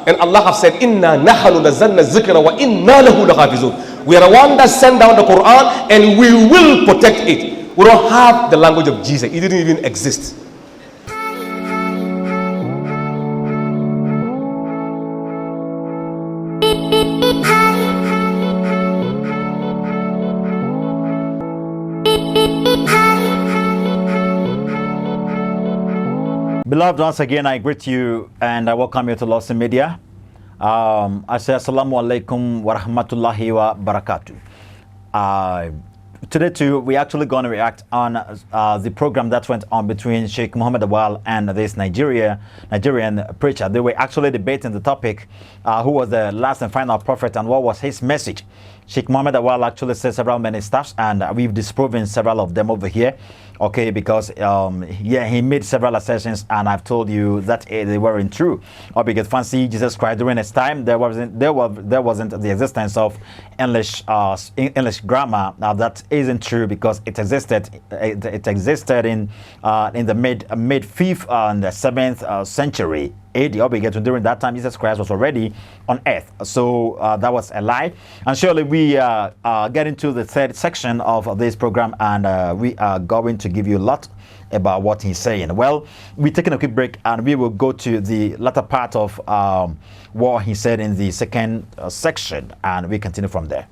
And Allah have said, Inna nahnu nazzalna zikra wa inna lahu lahafizun. We are the one that sent down the Quran and we will protect it. We don't have the language of Jesus. It didn't even exist. Beloved, once again, I greet you and I welcome you to u.s.a Media. I say Assalamu alaikum wa rahmatullahi wa barakatuh. Today too, we're actually going to react on the program that went on between Sheikh Muhammad Awal and this Nigerian preacher. They were actually debating the topic, who was the last and final prophet and what was his message. Sheikh Muhammad Awal actually said many stuff, and we've disproven several of them over here. Okay, because he made several assertions, and I've told you that they weren't true. Or because fancy Jesus Christ during his time, there wasn't the existence of English grammar. Now that isn't true because it existed. It existed in the mid 5th and the 7th century AD. During that time, Jesus Christ was already on earth. So that was a lie. And surely we get into the third section of this program, and we are going to give you a lot about what he's saying. Well, we're taking a quick break and we will go to the latter part of what he said in the second section, and we continue from there.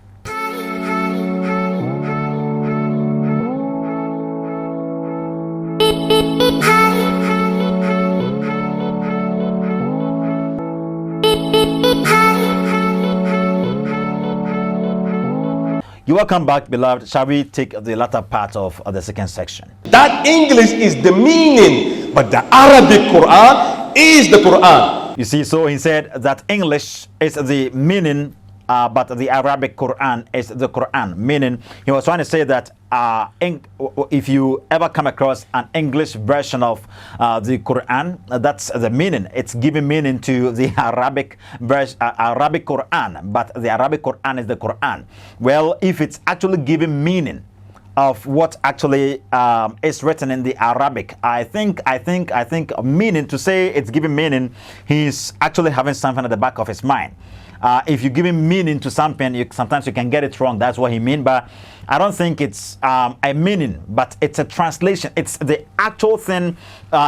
You're welcome back, beloved. Shall we take the latter part of the second section? That English is the meaning, but the Arabic Quran is the Quran. You see, so he said that English is the meaning, but the Arabic Quran is the Quran. Meaning, he was trying to say that if you ever come across an English version of the Quran, that's the meaning. It's giving meaning to the Arabic Quran, but the Arabic Quran is the Quran. Well, if it's actually giving meaning of what actually is written in the Arabic, I think meaning, to say it's giving meaning, he's actually having something at the back of his mind. If you're giving meaning to something, sometimes you can get it wrong. That's what he means. But I don't think it's a meaning, but it's a translation. It's the actual thing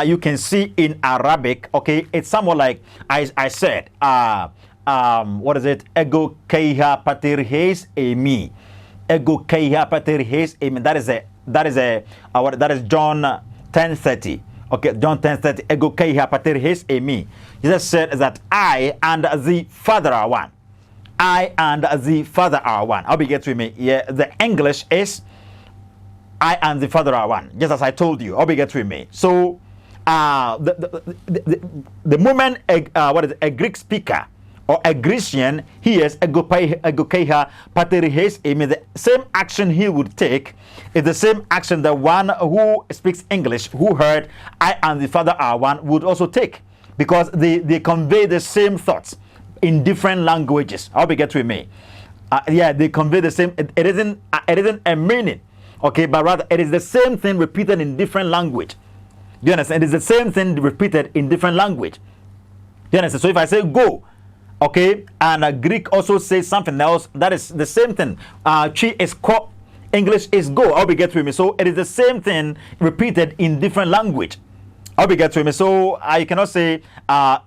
you can see in Arabic. Okay, it's somewhat like I said. What is it? Ego keiha patir hes emi. Ego keiha patir hes emi. That is John 10:30. Okay, John 10:30. Ego keiha patir hes emi. Jesus said that I and the Father are one. I and the Father are one. I'll be get with me. Yeah, the English is I and the Father are one. Just as I told you. I'll be get with me. So, the moment a Greek speaker or a Grecian hears ego keiha pater hes emi, the same action he would take is the same action the one who speaks English, who heard I and the Father are one, would also take. Because they convey the same thoughts in different languages. I hope you get with me. Yeah, they convey the same. It isn't a meaning, okay, but rather it is the same thing repeated in different language. Do you understand? It is the same thing repeated in different language. Do you understand? So if I say go, okay, and a Greek also says something else, that is the same thing. Chi is ko, English is go. I hope you get with me. So it is the same thing repeated in different language. I'll be get to me. So I cannot say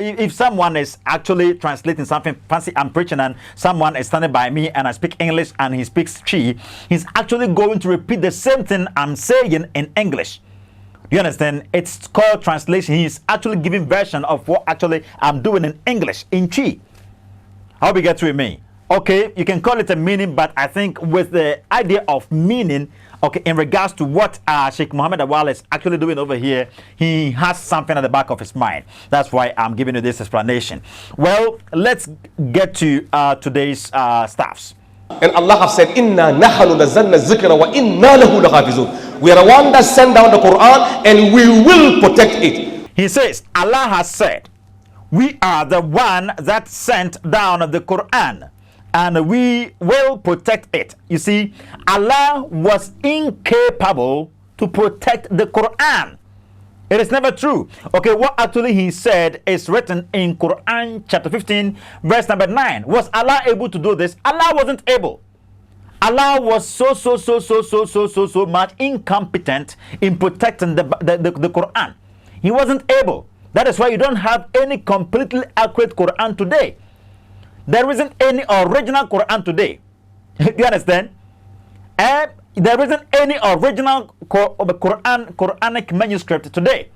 if someone is actually translating something fancy, I'm preaching, and someone is standing by me and I speak English and he speaks Chi, he's actually going to repeat the same thing I'm saying in English. Do you understand? It's called translation. He's actually giving version of what actually I'm doing in English in Chi. I'll be get to me. Okay, you can call it a meaning, but I think with the idea of meaning, okay, in regards to what Sheikh Muhammad Awal is actually doing over here, he has something at the back of his mind. That's why I'm giving you this explanation. Well, let's get to today's stuffs. And Allah have said, Inna nahnu nazzalna zikra wa inna lahu lahafizun. We are the one that sent down the Quran and we will protect it. He says, Allah has said, we are the one that sent down the Quran and we will protect it. You see, Allah was incapable to protect the Quran. It is never true. Okay, what actually he said is written in Quran chapter 15, verse number 9. Was Allah able to do this? Allah wasn't able. Allah was so much incompetent in protecting the Quran. He wasn't able. That is why you don't have any completely accurate Quran today. There isn't any original Quran today. Do you understand? And there isn't any original Quranic manuscript today,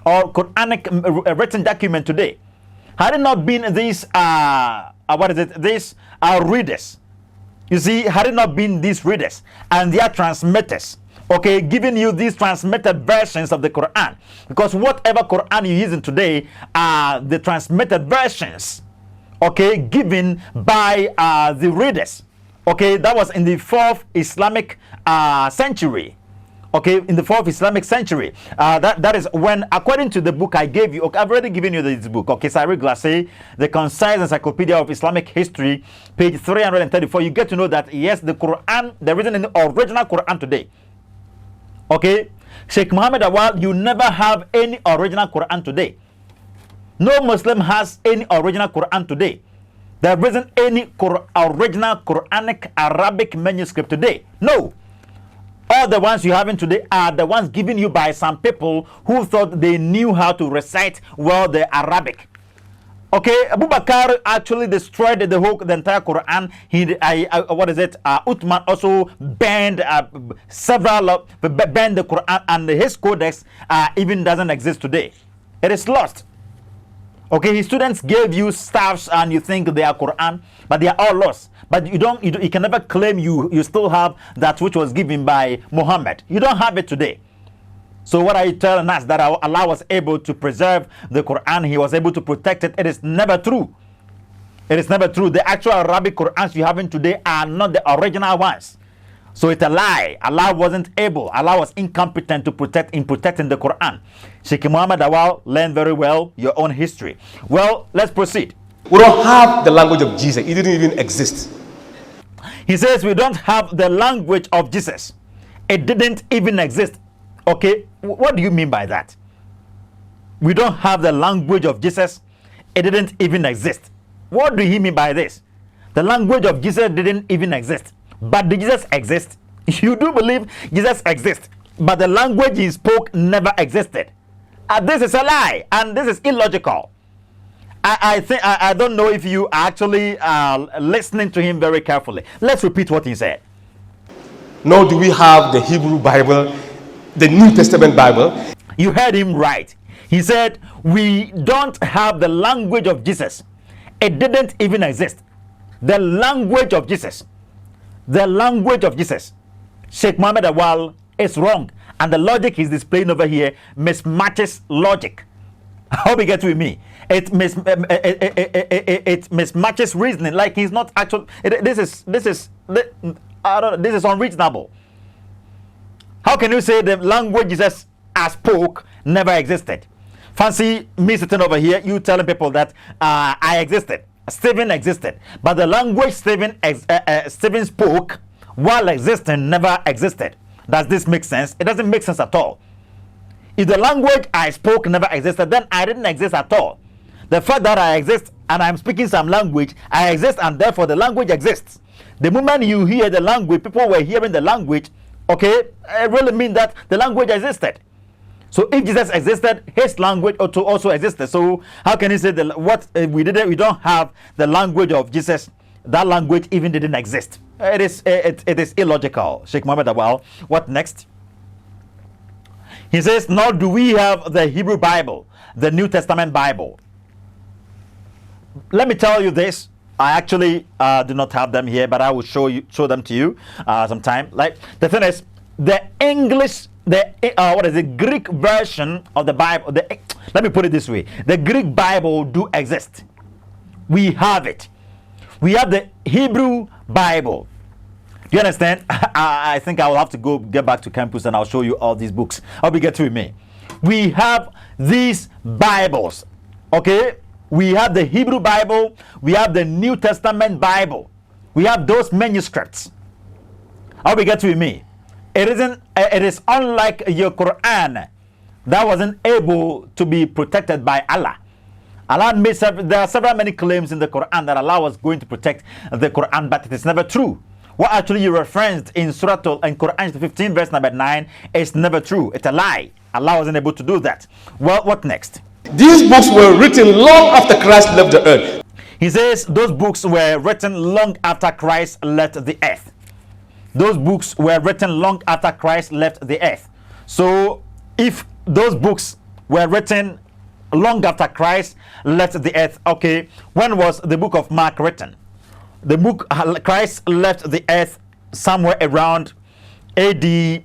or Quranic written document today. Had it not been these these readers, you see, had it not been these readers and their transmitters, okay, giving you these transmitted versions of the Quran, because whatever Quran you're using today are the transmitted versions, okay, given by the readers. Okay, that was in the 4th Islamic century. Okay, in the 4th Islamic century. That is when, according to the book I gave you, okay, I've already given you this book, okay, Sari Glassé, The Concise Encyclopedia of Islamic History, page 334, you get to know that, yes, the Quran, there isn't any original Quran today. Okay, Sheikh Muhammad Awal, you never have any original Quran today. No Muslim has any original Quran today. There isn't any original Quranic Arabic manuscript today. No. All the ones you have in today are the ones given you by some people who thought they knew how to recite well the Arabic. Okay, Abu Bakr actually destroyed the entire Quran. Uthman also banned banned the Quran, and his codex even doesn't exist today. It is lost. Okay, his students gave you staffs and you think they are Quran, but they are all lost. But you can never claim you still have that which was given by Muhammad. You don't have it today. So what are you telling us, that Allah was able to preserve the Quran, he was able to protect it? It is never true. It is never true. The actual Arabic Qurans you have in today are not the original ones. So it's a lie. Allah wasn't able. Allah was incompetent to protecting the Quran. Sheikh Muhammad Awal, learn very well your own history. Well, let's proceed. We don't have the language of Jesus. It didn't even exist. He says we don't have the language of Jesus. It didn't even exist. Okay, what do you mean by that? We don't have the language of Jesus. It didn't even exist. What do he mean by this? The language of Jesus didn't even exist. But did Jesus exist? You do believe Jesus exists, but the language he spoke never existed. This is a lie, and this is illogical. I don't know if you are actually listening to him very carefully. Let's repeat what he said. Nor do we have the Hebrew Bible, the New Testament Bible. You heard him right. He said, we don't have the language of Jesus. It didn't even exist. The language of Jesus. The language of Jesus. Sheikh Muhammad Awal is wrong. And the logic he's displaying over here mismatches logic. I hope you get with me. It mismatches reasoning. Like he's not actually. This is unreasonable. How can you say the language Jesus spoke never existed? Fancy me sitting over here, you telling people that I existed. Stephen existed, but the language Stephen spoke while existing never existed. Does this make sense? It doesn't make sense at all. If the language I spoke never existed, then I didn't exist at all. The fact that I exist and I'm speaking some language, I exist, and therefore the language exists. The moment you hear the language, people were hearing the language, okay, it really means that the language existed. So if Jesus existed, his language also existed. So how can you say we don't have the language of Jesus? That language even didn't exist. It is illogical. Sheikh Muhammad Awal. What next? He says, nor do we have the Hebrew Bible, the New Testament Bible. Let me tell you this. I actually do not have them here, but I will show them to you sometime. Like the thing is, the English. The Greek version of the Bible. Let me put it this way: the Greek Bible do exist. We have it. We have the Hebrew Bible. Do you understand? I think I will have to get back to campus and I'll show you all these books. I'll be getting with me. We have these Bibles. Okay, we have the Hebrew Bible. We have the New Testament Bible. We have those manuscripts. I'll be getting with me. It is unlike your Quran. that wasn't able to be protected by Allah. Allah made there are many claims in the Quran that Allah was going to protect the Quran, but it is never true. What actually you referenced in in Quran 15 verse number 9 is never true. It's a lie. Allah wasn't able to do that. Well, what next? These books were written long after Christ left the earth. He says those books were written long after Christ left the earth. Those books were written long after Christ left the earth. So if those books were written long after Christ left the earth, okay, when was the book of Mark written? The book Christ left the earth somewhere around AD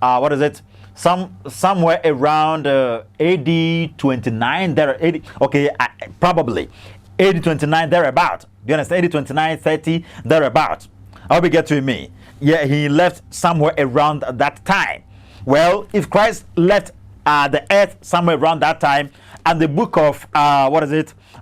what is it? Somewhere around AD 29 there. Okay, probably AD 29 thereabout. Do you understand? AD 29, 30 thereabout. I'll be get to me. Yeah, he left somewhere around that time. Well, if Christ left the earth somewhere around that time, and the book of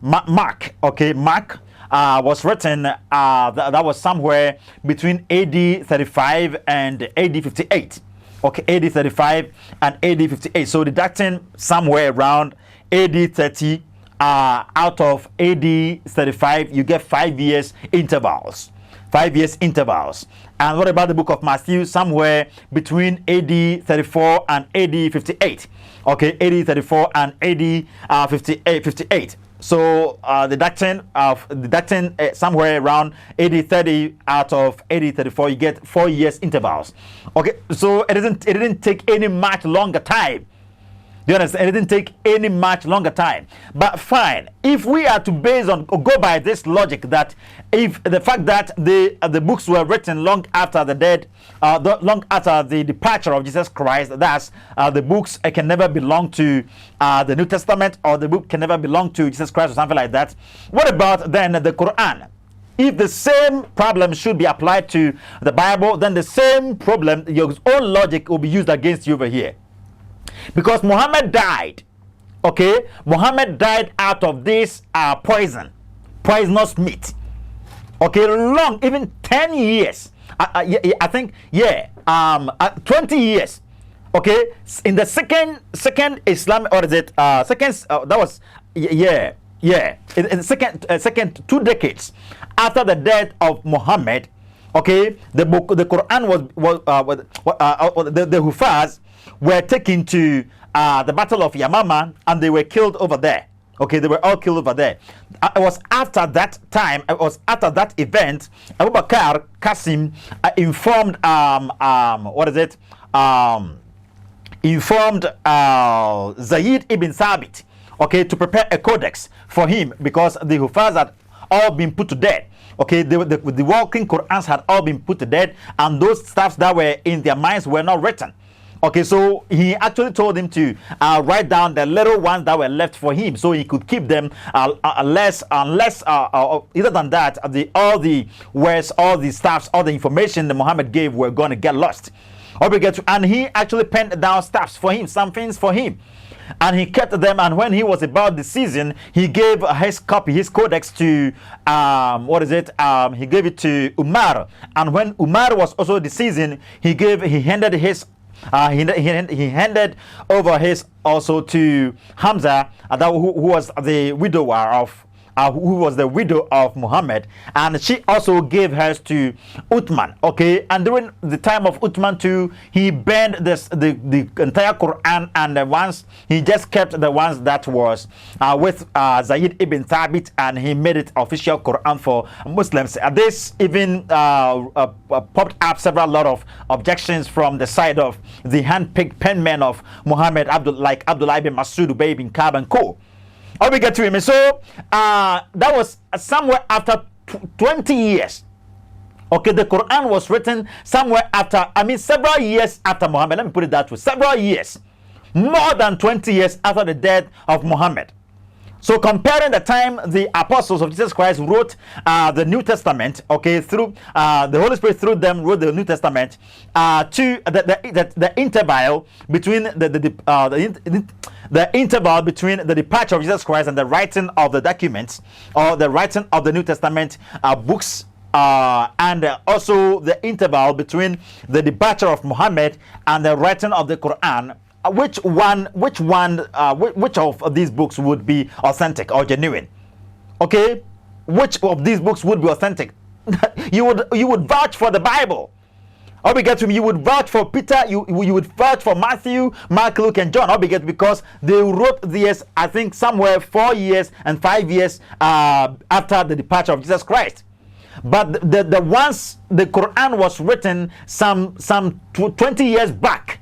Mark, okay, Mark was written that was somewhere between AD 35 and AD 58. Okay, AD 35 and AD 58. So deducting somewhere around AD 30 out of AD 35, you get 5 years intervals. 5 years intervals. And what about the book of Matthew? Somewhere between AD 34 and AD 58. Okay, AD 34 and AD 58. So deducting somewhere around AD 30 out of AD 34, you get 4 years intervals. Okay, so it didn't take any much longer time. Do you understand? It didn't take any much longer time. But fine, if we are to base on or go by this logic that if the fact that the books were written long after the dead, long after the departure of Jesus Christ, thus the books can never belong to the New Testament, or the book can never belong to Jesus Christ or something like that. What about then the Quran? If the same problem should be applied to the Bible, then the same problem, your own logic will be used against you over here. Because Muhammad died, okay? Muhammad died out of this poisonous meat, okay? Long, even 10 years. I think, yeah, 20 years, okay? In the second Islam, or is it second? That was in the second 2 decades after the death of Muhammad, okay? The Quran the Hufaz were taken to the Battle of Yamama, and they were killed over there. Okay, they were all killed over there. It was after that time, it was after that event, Abu Bakr Qasim informed Zayd ibn Thabit, okay, to prepare a codex for him, because the Hufaz had all been put to death. Okay, the walking Qur'ans had all been put to death, and those stuffs that were in their minds were not written. Okay, so he actually told him to write down the little ones that were left for him, so he could keep them. Unless either than that, all the words, all the stuffs, all the information that Muhammad gave were going to get lost. And he actually penned down stuffs for him, some things for him, and he kept them. And when he was about the season, he gave his copy, his codex to he gave it to Umar. And when Umar was also the season, he handed his. He handed over his also to Hamza, who was the widower of who was the widow of Muhammad, and she also gave hers to Uthman. Okay, and during the time of Uthman too, he burned the entire Quran, and once he just kept the ones that was with Zayd ibn Thabit, and he made it official Quran for Muslims. This even popped up several lot of objections from the side of the hand-picked penmen of Muhammad, like Abdullah ibn Masud, Ubay ibn Ka'b, and co. Or we get to him. So that was somewhere after 20 years. Okay, the Quran was written somewhere after, several years after Muhammad. Let me put it that way. Several years. More than 20 years after the death of Muhammad. So comparing the time the apostles of Jesus Christ wrote the New Testament, okay, through the Holy Spirit through them wrote the New Testament, to the interval between the interval between the departure of Jesus Christ and the writing of the documents, or the writing of the New Testament books, and also the interval between the departure of Muhammad and the writing of the Quran. which of these books would be authentic or genuine? Okay, which of these books would be authentic? you would vouch for the Bible. You would vouch for Peter, you would vouch for Matthew, Mark, Luke, and John. Because they wrote this, I think, somewhere 4 years and 5 years after the departure of Jesus Christ. But the ones the Quran was written some 20 years back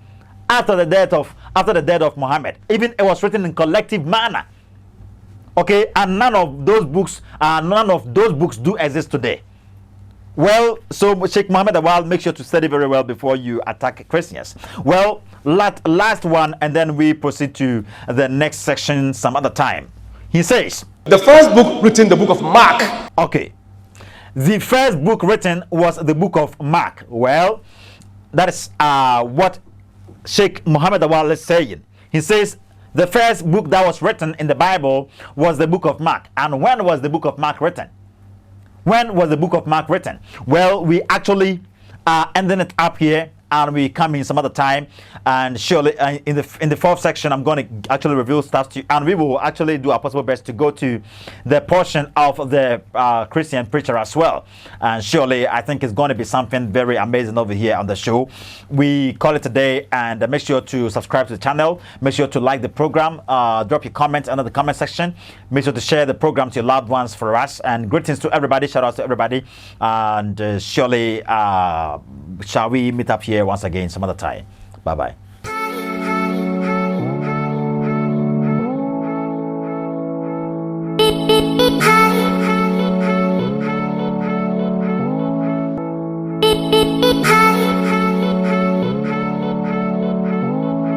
after the death of Muhammad. Even it was written in collective manner. Okay, and none of those books do exist today. Well, so Sheikh Mohammed Awal, make sure to study very well before you attack Christians. Well, last one, and then we proceed to the next section some other time. He says, the first book written, the book of Mark. Okay, the first book written was the book of Mark. Well, that is what Sheikh Mohammed Awal is saying. He says the first book that was written in the Bible was the book of Mark. And when was the book of Mark written? When was the book of Mark written? Well, we actually are ending it up here, and we come in some other time, and surely in the fourth section I'm going to actually reveal stuff to you, and we will actually do our possible best to go to the portion of the Christian preacher as well, and surely I think it's going to be something very amazing over here on the show. We call it a day, and make sure to subscribe to the channel, make sure to like the program, drop your comments under the comment section, make sure to share the program to your loved ones for us, and greetings to everybody, shout out to everybody, and surely shall we meet up here once again some other time. Bye bye.